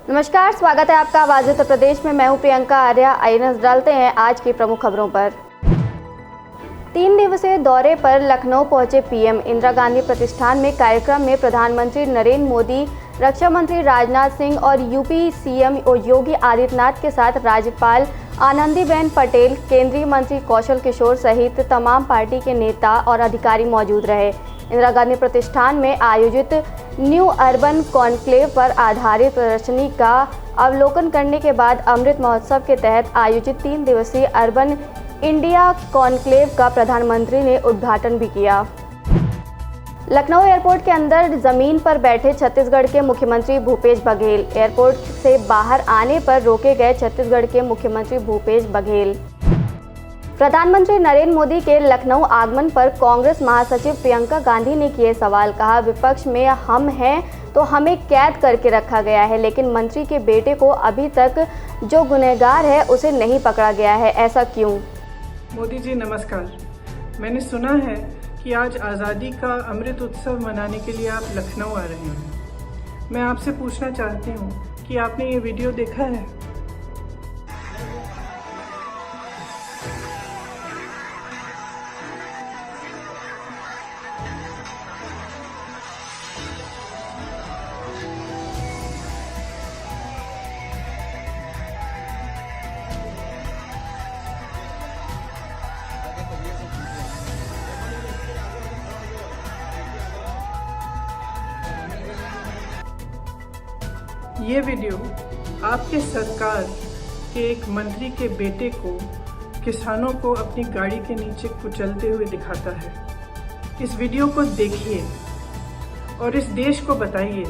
नमस्कार, स्वागत है आपका आवाज उत्तर प्रदेश में। मैं हूं प्रियंका आर्या। आइए नजर डालते हैं आज की प्रमुख खबरों पर। 3 दिवसीय दौरे पर लखनऊ पहुंचे पीएम। इंदिरा गांधी प्रतिष्ठान में कार्यक्रम में प्रधानमंत्री नरेंद्र मोदी, रक्षा मंत्री राजनाथ सिंह और यूपी सीएम योगी आदित्यनाथ के साथ राज्यपाल आनंदीबेन पटेल, केंद्रीय मंत्री कौशल किशोर सहित तमाम पार्टी के नेता और अधिकारी मौजूद रहे। इंदिरा गांधी प्रतिष्ठान में आयोजित न्यू अर्बन कॉन्क्लेव पर आधारित प्रदर्शनी का अवलोकन करने के बाद अमृत महोत्सव के तहत आयोजित 3 दिवसीय अर्बन इंडिया कॉन्क्लेव का प्रधानमंत्री ने उद्घाटन भी किया। लखनऊ एयरपोर्ट के अंदर जमीन पर बैठे छत्तीसगढ़ के मुख्यमंत्री भूपेश बघेल। एयरपोर्ट से बाहर आने पर रोके गए छत्तीसगढ़ के मुख्यमंत्री भूपेश बघेल। प्रधानमंत्री नरेंद्र मोदी के लखनऊ आगमन पर कांग्रेस महासचिव प्रियंका गांधी ने किए सवाल। कहा, विपक्ष में हम हैं तो हमें कैद करके रखा गया है, लेकिन मंत्री के बेटे को अभी तक जो गुनहगार है उसे नहीं पकड़ा गया है, ऐसा क्यों? मोदी जी नमस्कार। मैंने सुना है कि आज आज़ादी का अमृत उत्सव मनाने के लिए आप लखनऊ आ रहे हैं। मैं आपसे पूछना चाहती हूँ कि आपने ये वीडियो देखा है? ये वीडियो आपके सरकार के एक मंत्री के बेटे को किसानों को अपनी गाड़ी के नीचे कुचलते हुए दिखाता है। इस वीडियो को देखिए और इस देश को बताइए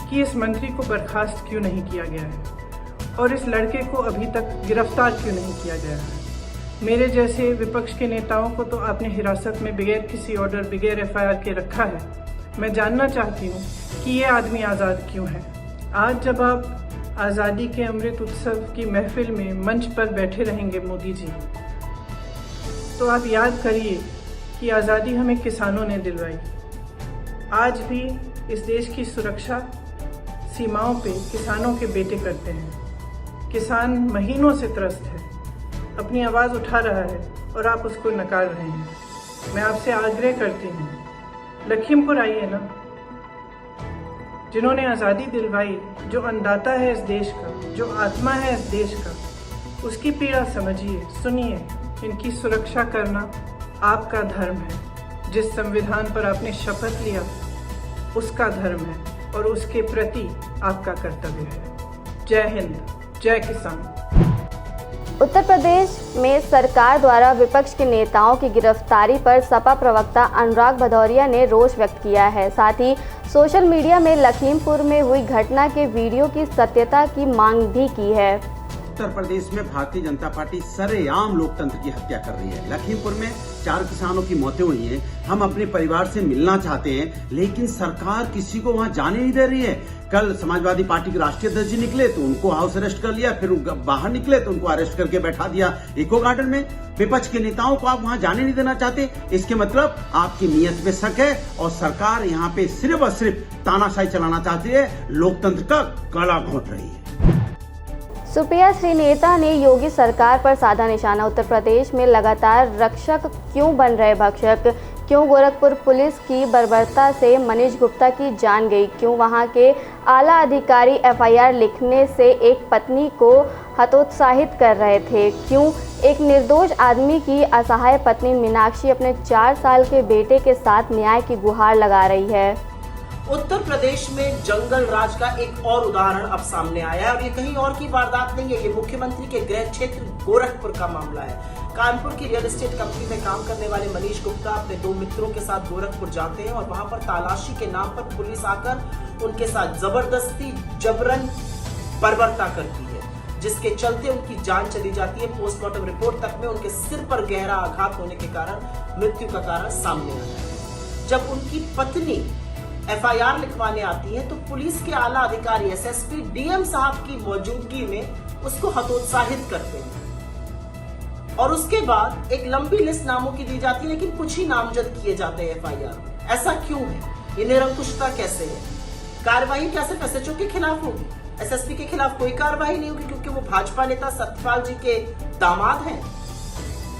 कि इस मंत्री को बर्खास्त क्यों नहीं किया गया है और इस लड़के को अभी तक गिरफ्तार क्यों नहीं किया गया है। मेरे जैसे विपक्ष के नेताओं को तो आपने हिरासत में बगैर किसी ऑर्डर, बगैर एफआईआर के रखा है। मैं जानना चाहती हूँ कि ये आदमी आज़ाद क्यों है। आज जब आप आज़ादी के अमृत उत्सव की महफिल में मंच पर बैठे रहेंगे मोदी जी, तो आप याद करिए कि आज़ादी हमें किसानों ने दिलवाई। आज भी इस देश की सुरक्षा सीमाओं पे किसानों के बेटे करते हैं। किसान महीनों से त्रस्त है, अपनी आवाज़ उठा रहा है और आप उसको नकार रहे हैं। मैं आपसे आग्रह करती हूँ, लखीमपुर आइए ना। जिन्होंने आज़ादी दिलवाई, जो अन्नदाता है इस देश का, जो आत्मा है इस देश का, उसकी पीड़ा समझिए, सुनिए। इनकी सुरक्षा करना आपका धर्म है। जिस संविधान पर आपने शपथ लिया उसका धर्म है और उसके प्रति आपका कर्तव्य है। जय हिंद, जय किसान। उत्तर प्रदेश में सरकार द्वारा विपक्ष के नेताओं की गिरफ्तारी पर सपा प्रवक्ता अनुराग भदौरिया ने रोष व्यक्त किया है। साथ ही सोशल मीडिया में लखीमपुर में हुई घटना के वीडियो की सत्यता की मांग भी की है। उत्तर प्रदेश में भारतीय जनता पार्टी सरेआम लोकतंत्र की हत्या कर रही है। लखीमपुर में 4 किसानों की मौतें हुई हैं। हम अपने परिवार से मिलना चाहते हैं, लेकिन सरकार किसी को वहां जाने नहीं दे रही है। कल समाजवादी पार्टी के राष्ट्रीय अध्यक्ष जी निकले तो उनको हाउस अरेस्ट कर लिया, फिर बाहर निकले तो उनको अरेस्ट करके बैठा दिया इको गार्डन में। विपक्ष के नेताओं को आप वहां जाने नहीं देना चाहते, इसके मतलब आपकी नीयत में शक है और सरकार यहाँ पे सिर्फ और सिर्फ तानाशाही चलाना चाहती है, लोकतंत्र का गला घोंट रही है। सुप्रिया श्री नेता ने योगी सरकार पर साधा निशाना। उत्तर प्रदेश में लगातार रक्षक क्यों बन रहे भक्षक? क्यों गोरखपुर पुलिस की बर्बरता से मनीष गुप्ता की जान गई? क्यों वहां के आला अधिकारी एफआईआर लिखने से एक पत्नी को हतोत्साहित कर रहे थे? क्यों एक निर्दोष आदमी की असहाय पत्नी मीनाक्षी अपने 4 साल के बेटे के साथ न्याय की गुहार लगा रही है? उत्तर प्रदेश में जंगल राज का एक और उदाहरण अब सामने आया है और ये कहीं और की वारदात नहीं है। ये मुख्यमंत्री के गृह क्षेत्र गोरखपुर का मामला है। कानपुर की रियल एस्टेट कंपनी में काम करने वाले मनीष गुप्ता अपने 2 मित्रों के साथ गोरखपुर जाते हैं और वहां पर तलाशी के नाम पर पुलिस आकर उनके साथ जबरदस्ती जबरन बर्बरता करती है, जिसके चलते उनकी जान चली जाती है। पोस्टमार्टम रिपोर्ट तक में उनके सिर पर गहरा आघात होने के कारण मृत्यु का कारण सामने आया है। जब उनकी पत्नी एफआईआर लिखवाने आती है तो पुलिस के आला अधिकारी एसएसपी डीएम साहब की मौजूदगी में उसको हतोत्साहित करते हैं और उसके बाद एक लंबी लिस्ट नामों की दी जाती है, लेकिन कुछ ही नामजद किए जाते हैं एफआईआर में। ऐसा क्यों है? ये निरंकुशता कैसे है? कार्रवाई क्या सिर्फ एसएचओ के खिलाफ होगी? एसएसपी के खिलाफ कोई कार्रवाई नहीं होगी क्योंकि वो भाजपा नेता सत्यपाल जी के दामाद हैं।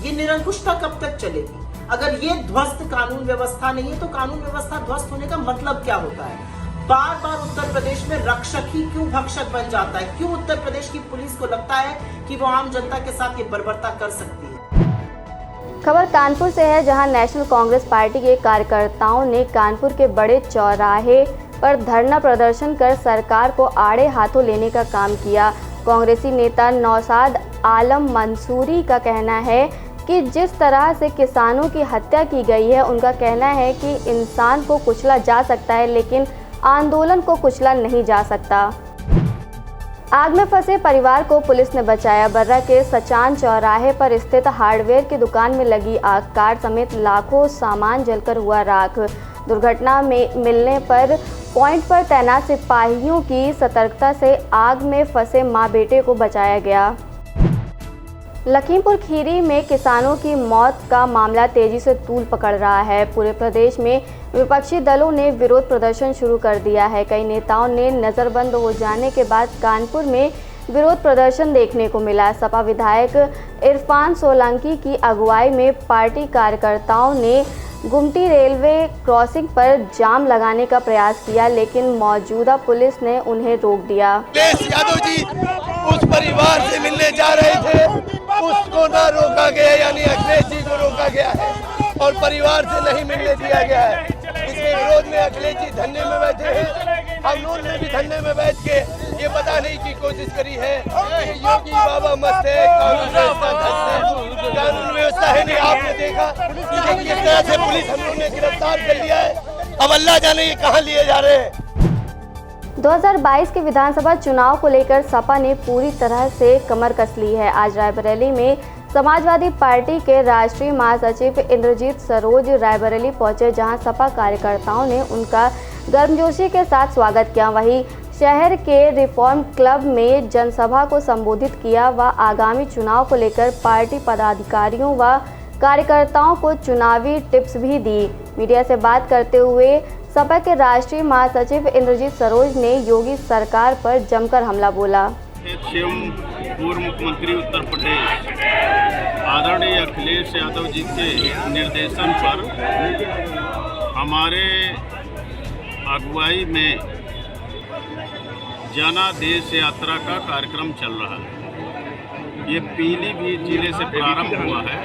ये निरंकुशता कब तक चलेगी? अगर ये ध्वस्त कानून व्यवस्था नहीं है तो कानून व्यवस्था ध्वस्त होने का मतलब क्या होता है? बार बार उत्तर प्रदेश में रक्षक ही क्यों भक्षक बन जाता है? क्यों उत्तर प्रदेश की पुलिस को लगता है कि वो आम जनता के साथ ये बर्बरता कर सकती है? खबर कानपुर से है, जहां नेशनल कांग्रेस पार्टी के कार्यकर्ताओं ने कानपुर के बड़े चौराहे पर धरना प्रदर्शन कर सरकार को आड़े हाथों लेने का काम किया। कांग्रेसी नेता नौशाद आलम मंसूरी का कहना है कि जिस तरह से किसानों की हत्या की गई है, उनका कहना है कि इंसान को कुचला जा सकता है लेकिन आंदोलन को कुचला नहीं जा सकता। आग में फंसे परिवार को पुलिस ने बचाया। बर्रा के सचान चौराहे पर स्थित हार्डवेयर की दुकान में लगी आग, कार समेत लाखों सामान जलकर हुआ राख। दुर्घटना में मिलने पर पॉइंट पर तैनात सिपाहियों की सतर्कता से आग में फंसे मां बेटे को बचाया गया। लखीमपुर खीरी में किसानों की मौत का मामला तेजी से तूल पकड़ रहा है। पूरे प्रदेश में विपक्षी दलों ने विरोध प्रदर्शन शुरू कर दिया है। कई नेताओं ने नज़रबंद हो जाने के बाद कानपुर में विरोध प्रदर्शन देखने को मिला। सपा विधायक इरफान सोलंकी की अगुवाई में पार्टी कार्यकर्ताओं ने गुमटी रेलवे क्रॉसिंग पर जाम लगाने का प्रयास किया, लेकिन मौजूदा पुलिस ने उन्हें रोक दिया। यादव जी उस परिवार से मिलने जा रहे थे, उसको ना रोका गया, यानी अखिलेश जी को रोका गया है और परिवार से नहीं मिलने दिया गया है। इसके विरोध में अखिलेश जी धरने में बैठे हैं। हम लोगों ने भी धरने में बैठ के ये बताने की कोशिश करी है कि योगी बाबा मस्त है, कानून व्यवस्था ध्वस्त है, कानून व्यवस्था है नहीं। आपने देखा कि किस तरह से पुलिस हम लोगों ने गिरफ्तार कर लिया है। अब अल्लाह जाने ये कहाँ लिए जा रहे हैं। 2022 के विधानसभा चुनाव को लेकर सपा ने पूरी तरह से कमर कस ली है। आज रायबरेली में समाजवादी पार्टी के राष्ट्रीय महासचिव इंद्रजीत सरोज रायबरेली पहुंचे, जहां सपा कार्यकर्ताओं ने उनका गर्मजोशी के साथ स्वागत किया। वहीं शहर के रिफॉर्म क्लब में जनसभा को संबोधित किया व आगामी चुनाव को लेकर पार्टी पदाधिकारियों व कार्यकर्ताओं को चुनावी टिप्स भी दी। मीडिया से बात करते हुए सपा के राष्ट्रीय महासचिव इंद्रजीत सरोज ने योगी सरकार पर जमकर हमला बोला। पूर्व मुख्यमंत्री उत्तर प्रदेश आदरणीय अखिलेश यादव जी के निर्देशन पर हमारे अगुवाई में जनादेश यात्रा का कार्यक्रम चल रहा है। ये पीलीभीत जिले से प्रारंभ हुआ है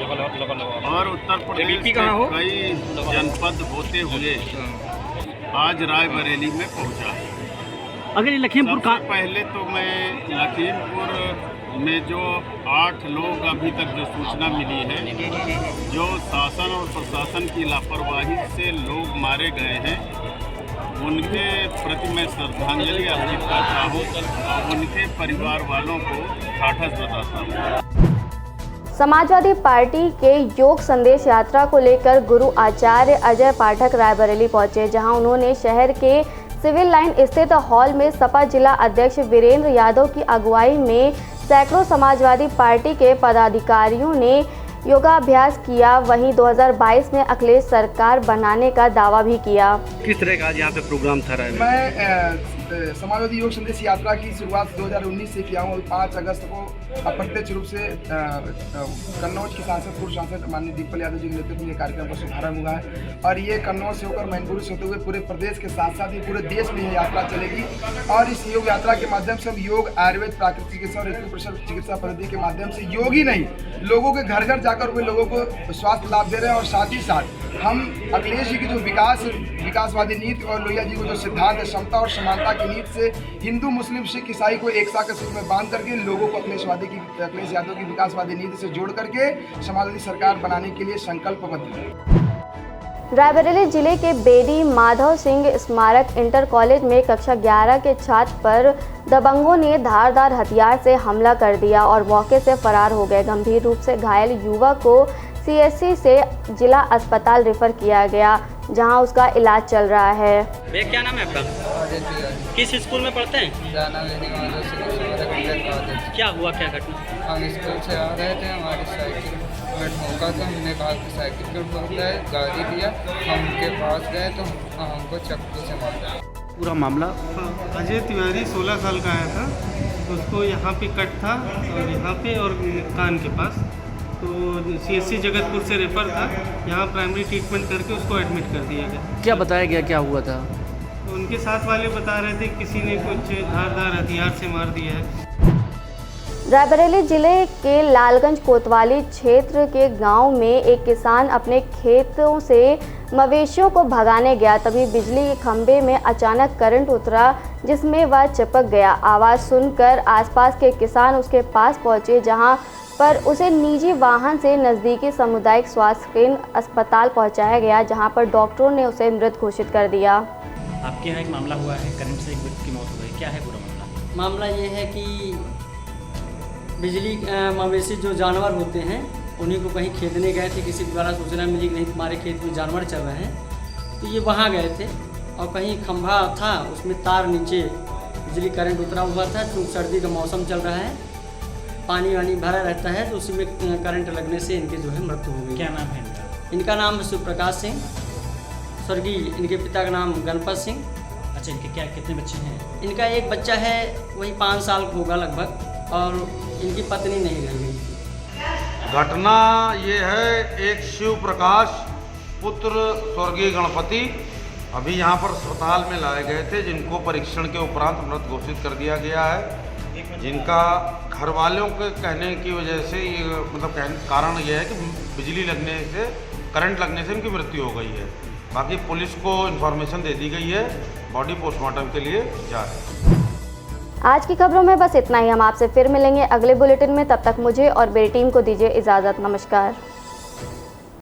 और उत्तर प्रदेश के कई जनपद होते हुए आज रायबरेली में पहुंचा है। अगर ये लखीमपुर का पहले तो मैं लखीमपुर में जो 8 लोग अभी तक जो सूचना मिली है, जो शासन और प्रशासन की लापरवाही से लोग मारे गए हैं, उनके प्रति मैं श्रद्धांजलि अर्पित करता हूँ और उनके परिवार वालों को ठाठस बताता हूँ। समाजवादी पार्टी के योग संदेश यात्रा को लेकर गुरु आचार्य अजय पाठक रायबरेली पहुंचे, जहां उन्होंने शहर के सिविल लाइन स्थित हॉल में सपा जिला अध्यक्ष वीरेंद्र यादव की अगुवाई में सैकड़ों समाजवादी पार्टी के पदाधिकारियों ने योगाभ्यास किया। वहीं 2022 में अखिलेश सरकार बनाने का दावा भी किया। किस तरह का आज यहाँ पे प्रोग्राम था? मैं समाजवादी योग संदेश यात्रा की शुरुआत 2019 से किया हूँ। 5 अगस्त को अप्रत्यक्ष रूप से कन्नौज की सांसद पूर्व सांसद माननीय दीपल यादव जी के नेतृत्व में ये कार्यक्रम का शुभारंभ हुआ है और ये कन्नौज से होकर मैनपुरी से होते हुए पूरे प्रदेश के साथ साथ ही पूरे देश में ये यात्रा चलेगी। और इस योग यात्रा के माध्यम से हम योग, आयुर्वेद, प्राकृतिक चिकित्सा और ऋतु चिकित्सा पद्धति के माध्यम से योग ही नहीं, लोगों के घर घर जाकर वे लोगों को स्वास्थ्य लाभ दे रहे हैं। और साथ ही साथ हम अखिलेश जी की जो विकासवादी नीति और लोहिया जी को जो सिद्धांत है, समता और समानता की नीति से हिंदू, मुस्लिम, सिख, ईसाई को एक साथ के सूत्र में बांध करके लोगों को अखिलेश यादव की विकासवादी नीति से जोड़ करके समाजवादी सरकार बनाने के लिए संकल्पबद्ध है। रायबरेली जिले के बेडी माधव सिंह स्मारक इंटर कॉलेज में कक्षा 11 के छात्र पर दबंगों ने धारदार हथियार से हमला कर दिया और मौके से फरार हो गए। गंभीर रूप से घायल युवक को CSC से जिला अस्पताल रेफर किया गया, जहां उसका इलाज चल रहा है। भैया क्या नाम है आपका? किस स्कूल में पढ़ते हैं? क्या हुआ, क्या घटना? हम स्कूल से आ रहे थे, हमारी साइकिल में ठोका था। हमने कहा कि साइकिल पर ठोका है, गाड़ी दिया। हम उनके पास गए तो हमको चक्कू से मारा। पूरा मामला? हाँ, अजय तिवारी 16 साल का आया था, उसको यहाँ पे कट था और यहाँ पे और कान के पास, तो CSC जगतपुर से रेफर था, यहाँ प्राइमरी ट्रीटमेंट करके उसको एडमिट कर दिया गया। क्या बताया गया, क्या हुआ था? तो उनके साथ वाले बता रहे थे किसी ने कुछ धारदार हथियार से मार दिया है। रायबरेली जिले के लालगंज कोतवाली क्षेत्र के गांव में एक किसान अपने खेतों से मवेशियों को भगाने गया, तभी बिजली के खंभे में अचानक करंट उतरा जिसमें वह चिपक गया। आवाज़ सुनकर आसपास के किसान उसके पास पहुंचे, जहां पर उसे निजी वाहन से नज़दीकी सामुदायिक स्वास्थ्य केंद्र अस्पताल पहुंचाया गया, जहां पर डॉक्टरों ने उसे मृत घोषित कर दिया। आपके यहाँ एक मामला हुआ है, करंट से एक व्यक्ति की मौत हो गई, क्या है पूरा मामला? मामला ये है कि बिजली मवेशी जो जानवर होते हैं उन्हीं को कहीं खेदने गए थे, किसी द्वारा सूचना मिली कि नहीं तुम्हारे खेत में जानवर चल रहे हैं, तो ये वहाँ गए थे और कहीं खंभा था उसमें तार नीचे बिजली करंट उतरा हुआ था। क्योंकि सर्दी का मौसम चल रहा है, पानी वानी भरा रहता है, तो उसी में करंट लगने से इनके जो है मृत्यु हो गई। क्या नाम है इनका? इनका नाम है शिवप्रकाश सिंह, स्वर्गीय इनके पिता का नाम गणपत सिंह। अच्छा, इनके क्या कितने बच्चे हैं? इनका एक बच्चा है, वही 5 साल का होगा लगभग, और इनकी पत्नी नहीं रह गई। घटना ये है, एक शिव प्रकाश पुत्र स्वर्गीय गणपति अभी यहाँ पर अस्पताल में लाए गए थे, जिनको परीक्षण के उपरांत मृत घोषित कर दिया गया है। जिनका घर वालों के कहने की वजह से ये मतलब कारण यह है कि बिजली लगने से, करंट लगने से इनकी मृत्यु हो गई है। बाकी पुलिस को इन्फॉर्मेशन दे दी गई है, बॉडी पोस्टमार्टम के लिए जा रही है। आज की खबरों में बस इतना ही। हम आपसे फिर मिलेंगे अगले बुलेटिन में, तब तक मुझे और मेरी टीम को दीजिए इजाज़त। नमस्कार।